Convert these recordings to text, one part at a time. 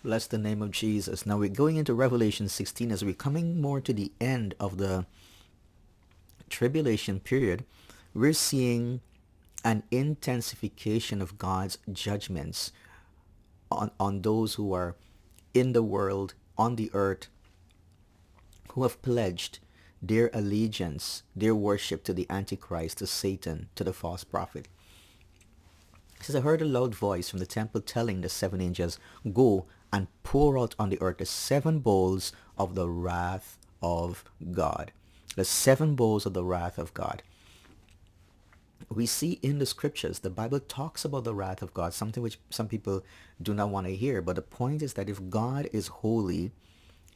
Bless the name of Jesus. Now we're going into Revelation 16 as we're coming more to the end of the tribulation period. We're seeing an intensification of God's judgments on those who are in the world, on the earth, who have pledged their allegiance, their worship to the Antichrist, to Satan, to the false prophet. It says, I heard a loud voice from the temple telling the seven angels, go and pour out on the earth the seven bowls of the wrath of God. The seven bowls of the wrath of God. We see in the scriptures, the Bible talks about the wrath of God, something which some people do not want to hear. But the point is that if God is holy,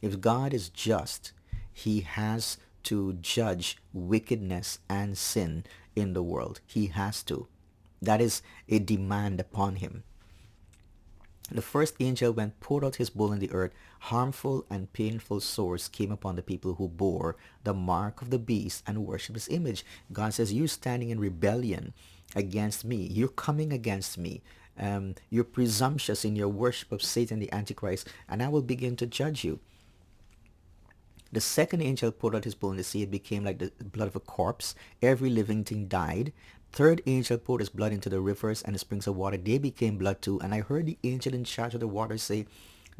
if God is just, he has to judge wickedness and sin in the world. He has to. That is a demand upon him. The first angel, when poured out his bowl in the earth, harmful and painful sores came upon the people who bore the mark of the beast and worshipped his image. God says, you're standing in rebellion against me. You're coming against me. You're presumptuous in your worship of Satan, the Antichrist, and I will begin to judge you. The second angel poured out his bowl in the sea. It became like the blood of a corpse. Every living thing died. Third angel poured his blood into the rivers and the springs of water. They became blood too. And I heard the angel in charge of the water say,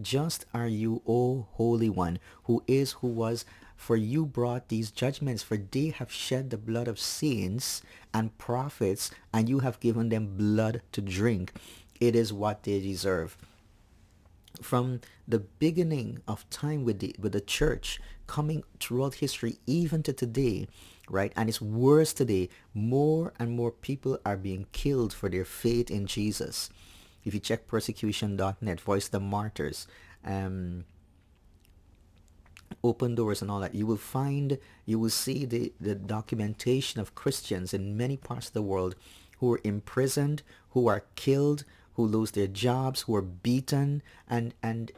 just are you, O Holy One, who is, who was, for you brought these judgments, for they have shed the blood of saints and prophets, and you have given them blood to drink. It is what they deserve. From the beginning of time with the church, coming throughout history, even to today, right? And it's worse today. More and more people are being killed for their faith in Jesus. If you check persecution.net, Voice the Martyrs, Open Doors and all that, you will see the documentation of Christians in many parts of the world who are imprisoned, who are killed, who lose their jobs, who are beaten, and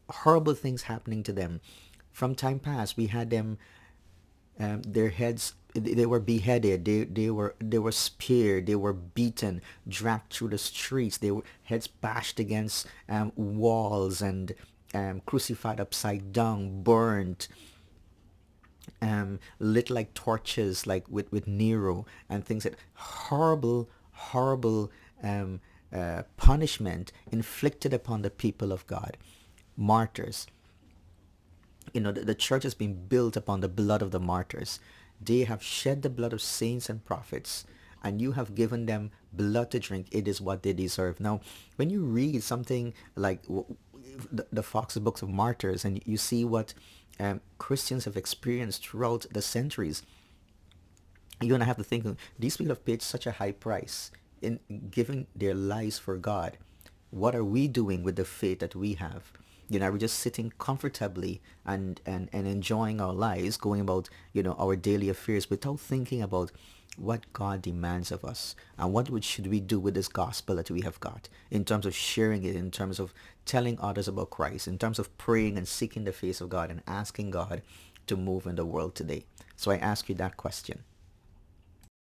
horrible things happening to them. From time past, we had them, their heads, they were beheaded, they were speared, they were beaten, dragged through the streets, they were heads bashed against walls and crucified upside down, burnt, lit like torches, like with Nero and things like horrible punishment inflicted upon the people of God. Martyrs. The church has been built upon the blood of the martyrs. They have shed the blood of saints and prophets, and you have given them blood to drink. It is what they deserve. Now, when you read something like the Fox Books of Martyrs, and you see what Christians have experienced throughout the centuries, you're going to have to think, these people have paid such a high price in giving their lives for God. What are we doing with the faith that we have? Are we just sitting comfortably and enjoying our lives, going about, our daily affairs without thinking about what God demands of us, and what should we do with this gospel that we have got, in terms of sharing it, in terms of telling others about Christ, in terms of praying and seeking the face of God and asking God to move in the world today. So I ask you that question.